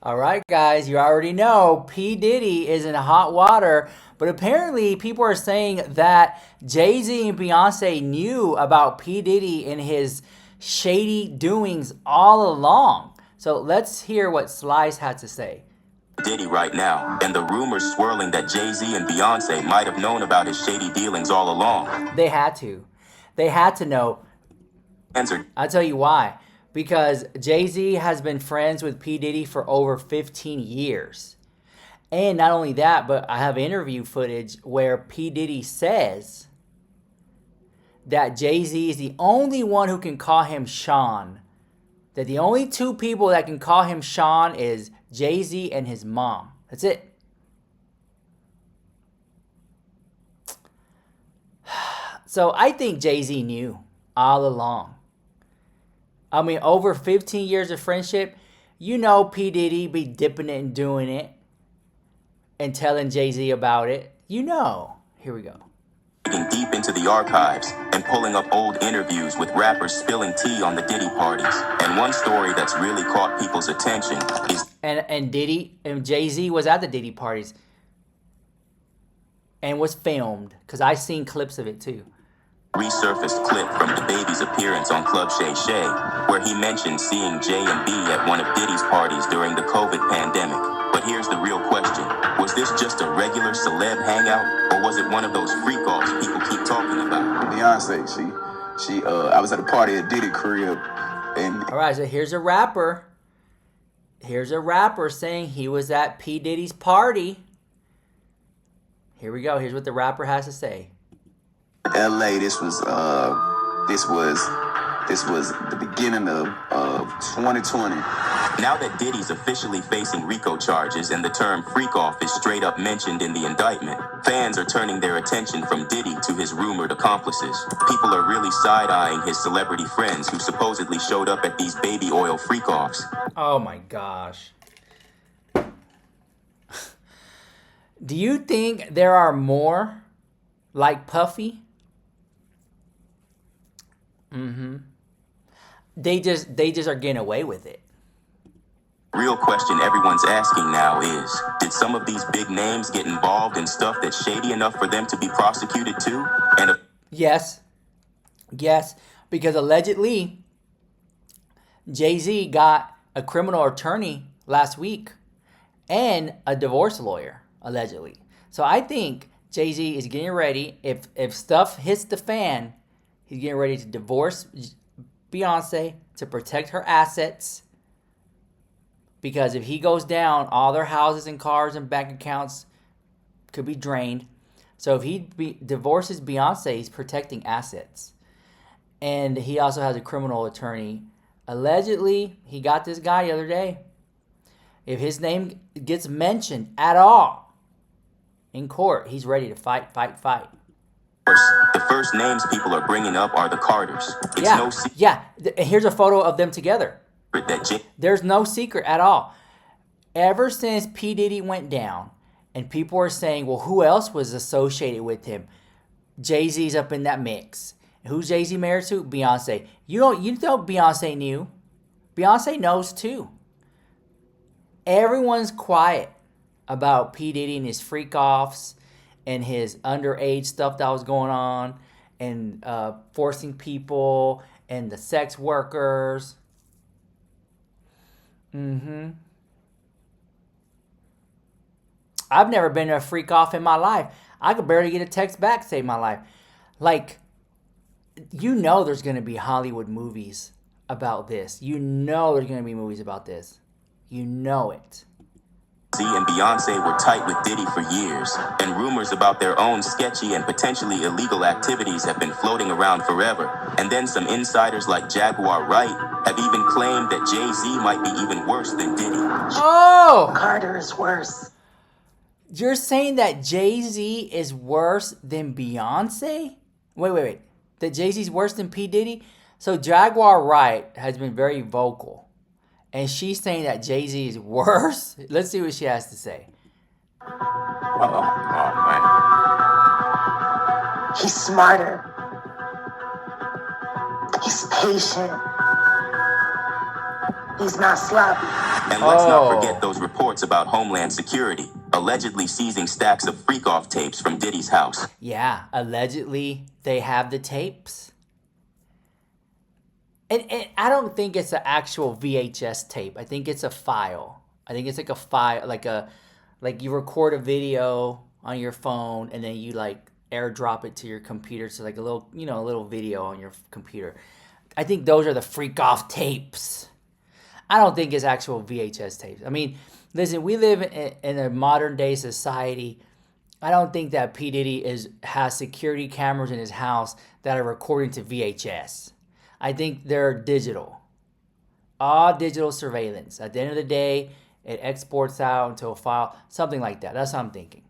All right, guys, you already know P. Diddy is in hot water, but apparently people are saying that Jay Z and Beyonce knew about P. Diddy and his shady doings all along. So let's hear what Slice had to say. Diddy right now, and the rumors swirling that Jay-Z and Beyonce might have known about his shady dealings all along. They had to. They had to know. Answer. I'll tell you why. Because Jay Z has been friends with P. Diddy for over 15 years. And not only that, but I have interview footage where P. Diddy says that Jay Z is the only one who can call him Sean. That the only two people that can call him Sean is Jay Z and his mom. That's it. So I think Jay Z knew all along. I mean, over 15 years of friendship, you know P. Diddy be dipping it and doing it and telling Jay Z about it. You know. Here we go. Digging deep into the archives and pulling up old interviews with rappers spilling tea on the Diddy parties. And one story that's really caught people's attention is... And Diddy and Jay Z was at the Diddy parties and was filmed because I seen clips of it too. Resurfaced clip from the baby's appearance on Club Shay Shay, where he mentioned seeing J and B at one of Diddy's parties during the COVID pandemic. But here's the real question. Was this just a regular celeb hangout, or was it one of those freak-offs people keep talking about? Beyonce, I was at a party at Diddy crib, and... All right, so here's a rapper. Here's a rapper saying he was at P. Diddy's party. Here we go. Here's what the rapper has to say. LA, this was the beginning of 2020. Now that Diddy's officially facing RICO charges and the term freak-off is straight up mentioned in the indictment, fans are turning their attention from Diddy to his rumored accomplices. People are really side-eyeing his celebrity friends who supposedly showed up at these baby oil freak-offs. Oh my gosh. Do you think there are more like Puffy? They just are getting away with it. Real question everyone's asking now is, did some of these big names get involved in stuff that's shady enough for them to be prosecuted too? And Yes, because allegedly Jay-Z got a criminal attorney last week and a divorce lawyer, allegedly. So I think Jay-Z is getting ready. If stuff hits the fan, he's getting ready to divorce Beyonce to protect her assets. Because if he goes down, all their houses and cars and bank accounts could be drained. So if he divorces Beyonce, he's protecting assets. And he also has a criminal attorney. Allegedly, he got this guy the other day. If his name gets mentioned at all in court, he's ready to fight. the first names people are bringing up are the Carters. Here's a photo of them together. There's no secret at all. Ever since P. Diddy went down, and people are saying, well, who else was associated with him? Jay-Z's up in that mix. Who's Jay-Z married to? Beyonce. You know Beyonce knew. Beyonce knows too. Everyone's quiet about P. Diddy and his freak-offs and his underage stuff that was going on and forcing people and the sex workers. I've never been to a freak-off in my life. I could barely get a text back to save my life. Like, you know there's going to be Hollywood movies about this. You know there's going to be movies about this. You know it. Z and Beyonce were tight with Diddy for years, and rumors about their own sketchy and potentially illegal activities have been floating around forever. And then some insiders like Jaguar Wright have even claimed that Jay-Z might be even worse than Diddy. Oh! Carter is worse. You're saying that Jay-Z is worse than Beyonce? Wait. That Jay-Z's worse than P. Diddy? So Jaguar Wright has been very vocal. And she's saying that Jay-Z is worse? Let's see what she has to say. Oh, man. He's smarter. He's patient. He's not sloppy. And let's not forget those reports about Homeland Security allegedly seizing stacks of freak-off tapes from Diddy's house. Yeah, allegedly they have the tapes. And I don't think it's an actual VHS tape. I think it's a file. I think it's like a file, like you record a video on your phone and then you like airdrop it to your computer. So like a little video on your computer. I think those are the freak off tapes. I don't think it's actual VHS tapes. I mean, listen, we live in a modern day society. I don't think that P. Diddy has security cameras in his house that are recording to VHS. I think they're digital. All digital surveillance. At the end of the day, it exports out into a file, something like that. That's what I'm thinking.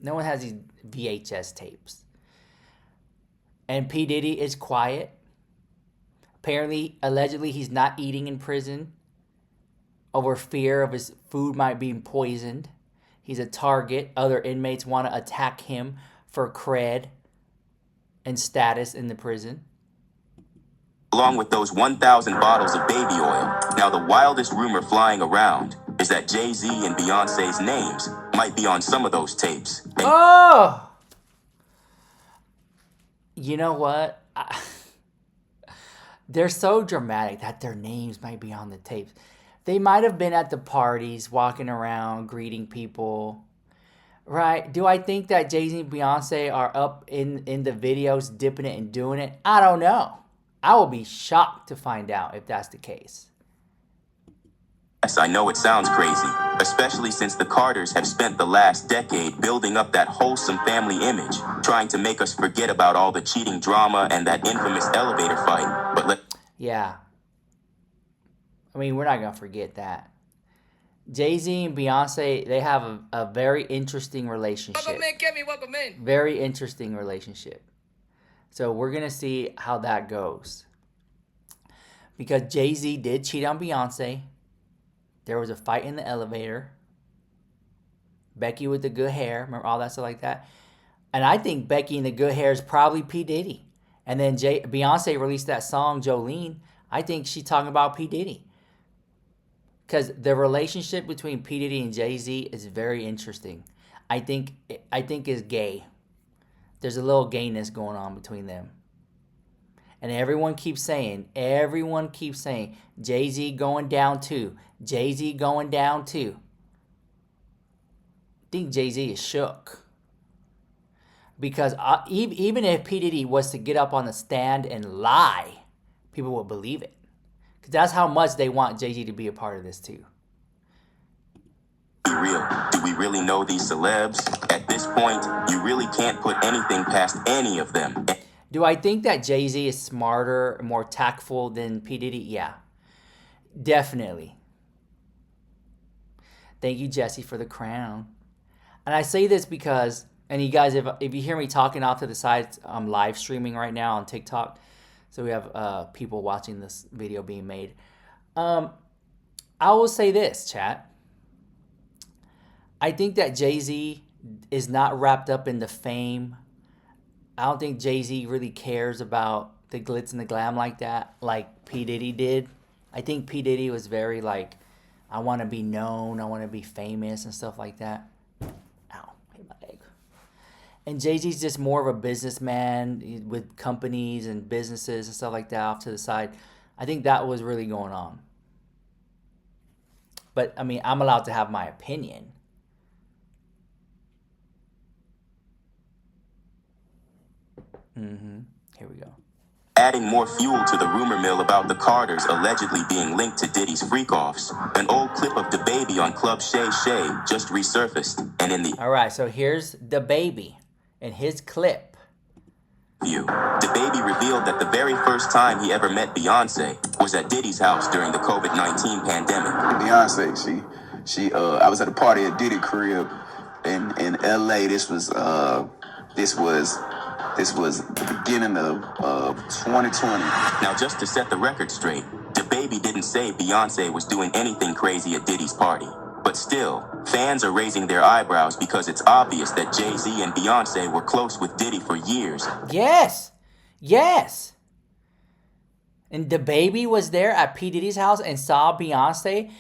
No one has these VHS tapes. And P. Diddy is quiet. Apparently, allegedly, he's not eating in prison over fear of his food might be poisoned. He's a target. Other inmates want to attack him for cred and status in the prison. Along with those 1,000 bottles of baby oil. Now, the wildest rumor flying around is that Jay-Z and Beyonce's names might be on some of those tapes. Oh! You know what? They're so dramatic that their names might be on the tapes. They might have been at the parties, walking around, greeting people. Right? Do I think that Jay-Z and Beyonce are up in the videos, dipping it and doing it? I don't know. I will be shocked to find out if that's the case. Yes, I know it sounds crazy, especially since the Carters have spent the last decade building up that wholesome family image, trying to make us forget about all the cheating drama and that infamous elevator fight. But yeah. I mean, we're not going to forget that. Jay-Z and Beyonce, they have a very interesting relationship. Welcome in, Kimmy. Welcome in. Very interesting relationship. So we're going to see how that goes. Because Jay-Z did cheat on Beyonce. There was a fight in the elevator. Becky with the good hair. Remember all that stuff like that? And I think Becky in the good hair is probably P. Diddy. And then Beyonce released that song, Jolene. I think she's talking about P. Diddy. Because the relationship between P. Diddy and Jay-Z is very interesting. I think it's gay. There's a little gayness going on between them. And everyone keeps saying, Jay-Z going down too. Jay-Z going down too. I think Jay-Z is shook. Because even if P. Diddy was to get up on the stand and lie, people would believe it. Because that's how much they want Jay-Z to be a part of this too. be real. Do we really know these celebs? At this point, you really can't put anything past any of them. Do I think that Jay-Z is smarter, more tactful than P. Diddy? Yeah, definitely. Thank you, Jesse, for the crown. And I say this because, and you guys, if you hear me talking off to the side, I'm live streaming right now on TikTok. So we have people watching this video being made. I will say this, chat. I think that Jay-Z is not wrapped up in the fame. I don't think Jay-Z really cares about the glitz and the glam like that, like P. Diddy did. I think P. Diddy was very like, I want to be known, I want to be famous and stuff like that. Ow, hit my leg. And Jay-Z's just more of a businessman with companies and businesses and stuff like that off to the side. I think that was really going on. But, I mean, I'm allowed to have my opinion. Here we go. Adding more fuel to the rumor mill about the Carters allegedly being linked to Diddy's freak-offs. An old clip of DaBaby on Club Shay Shay just resurfaced, and in the All right, so here's DaBaby in his clip. DaBaby revealed that the very first time he ever met Beyonce was at Diddy's house during the COVID-19 pandemic. Beyonce, I was at a party at Diddy crib in LA. This was the beginning of 2020. Now, just to set the record straight, DaBaby didn't say Beyonce was doing anything crazy at Diddy's party. But still, fans are raising their eyebrows because it's obvious that Jay-Z and Beyonce were close with Diddy for years. Yes. Yes. and the baby was there at P. Diddy's house and saw Beyonce,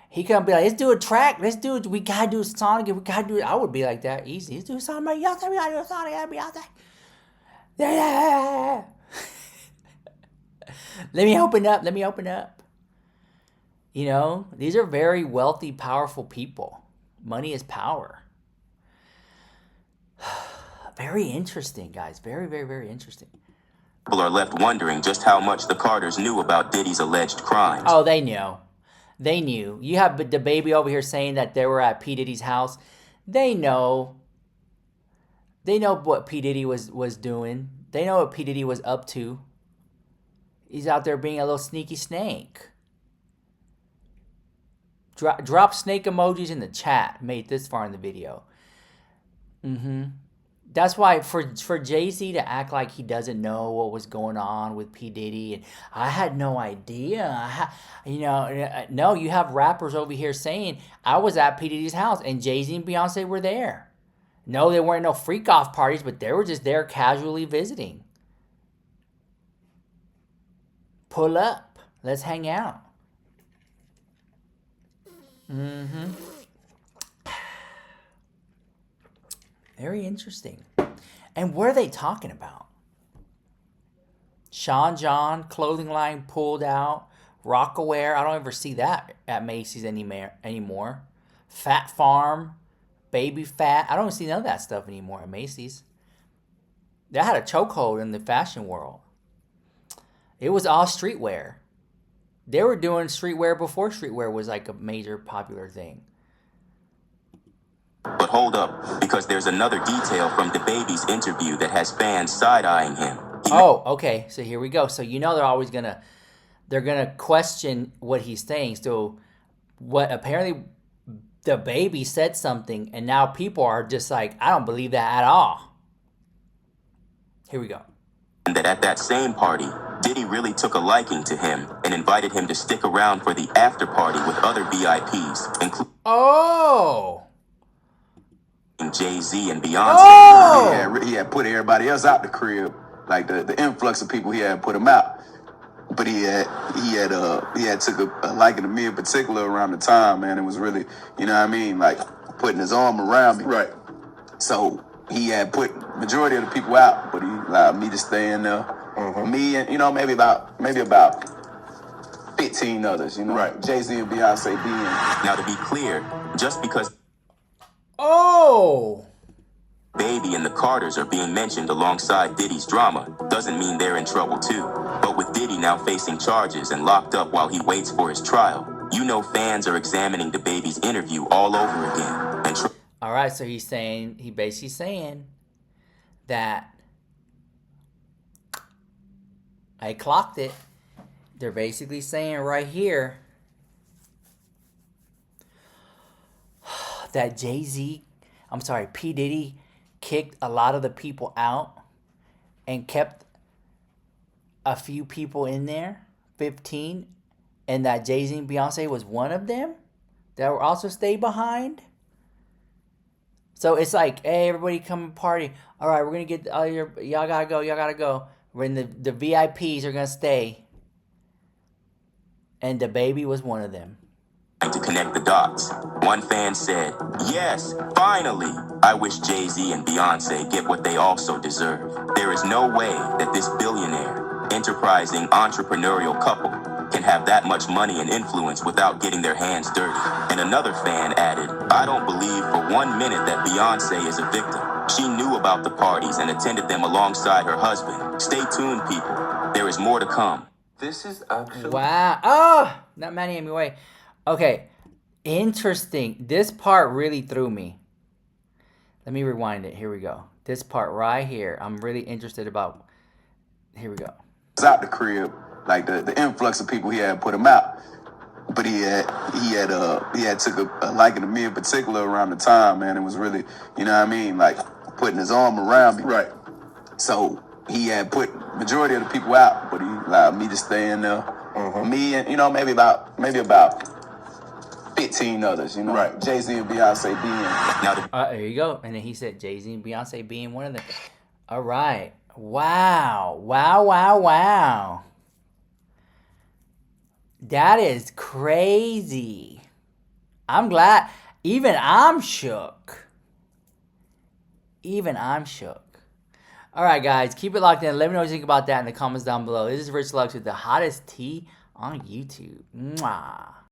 he couldn't be like, let's do a track. Let's do it. We got to do a song again. We got to do it. I would be like that. Easy. Let's do a song about Beyonce. We got to do a song again, Beyonce. Yeah. Let me open up. Let me open up. You know, these are very wealthy, powerful people. Money is power. Very interesting, guys. Very, very, very interesting. People are left wondering just how much the Carters knew about Diddy's alleged crimes. Oh, they knew. They knew. You have the baby over here saying that they were at P. Diddy's house. They know. They know what P. Diddy was doing. They know what P. Diddy was up to. He's out there being a little sneaky snake. Drop snake emojis in the chat. Made this far in the video. That's why for Jay-Z to act like he doesn't know what was going on with P. Diddy, and I had no idea. No, you have rappers over here saying, I was at P. Diddy's house and Jay-Z and Beyonce were there. No, there weren't no freak-off parties, but they were just there casually visiting. Pull up. Let's hang out. Very interesting. And what are they talking about? Sean John, clothing line pulled out. Rockaware, I don't ever see that at Macy's anymore. Fat Farm, Baby Fat, I don't see none of that stuff anymore at Macy's. They had a chokehold in the fashion world. It was all streetwear. They were doing streetwear before streetwear was like a major popular thing. But hold up, because there's another detail from DaBaby's interview that has fans side-eyeing him. Oh, okay. So here we go. So you know they're gonna question what he's saying. So what apparently DaBaby said something, and now people are just like, I don't believe that at all. Here we go. That at that same party, Diddy really took a liking to him and invited him to stick around for the after party with other VIPs, including Jay-Z and Beyonce. Oh! He had put everybody else out the crib, like the influx of people he had put him out. But he had took a liking to me in particular around the time, man. It was really, you know what I mean, like putting his arm around me. Right. So he had put majority of the people out, but he allowed me to stay in there. Me and maybe about 15 others. Right. Jay-Z and Beyonce being. Now to be clear, just because Baby and the Carters are being mentioned alongside Diddy's drama doesn't mean they're in trouble too. But with Diddy now facing charges and locked up while he waits for his trial, fans are examining DaBaby's interview all over again. All right, so he basically saying that I clocked it. They're basically saying right here that P. Diddy kicked a lot of the people out and kept a few people in there, 15, and that Jay-Z and Beyonce was one of them that were also stayed behind. So it's like, hey, everybody come and party. All right, we're going to get y'all got to go. When the VIPs are going to stay. And DaBaby was one of them. To connect the dots. One fan said, yes, finally, I wish Jay-Z and Beyonce get what they also deserve. There is no way that this billionaire, enterprising entrepreneurial couple can have that much money and influence without getting their hands dirty. And another fan added, I don't believe for 1 minute that Beyonce is a victim. She knew about the parties and attended them alongside her husband. Stay tuned, people. There is more to come. This is actually... Wow. Oh, not Manny anyway. Okay, interesting. This part really threw me. Let me rewind it. Here we go. This part right here, I'm really interested about. Here we go. Out the crib, like the influx of people he had put him out. But he had took a liking to me in particular around the time, man. It was really, you know what I mean, like putting his arm around me. Right. So he had put majority of the people out, but he allowed me to stay in there. Me and maybe about 15 others, Right. Jay-Z and Beyonce being. There you go. And then he said Jay-Z and Beyonce being one of them. All right. Wow. That is crazy. I'm glad. Even I'm shook. All right, guys, keep it locked in. Let me know what you think about that in the comments down below. This is Rich Lux with the hottest tea on YouTube. Mwah.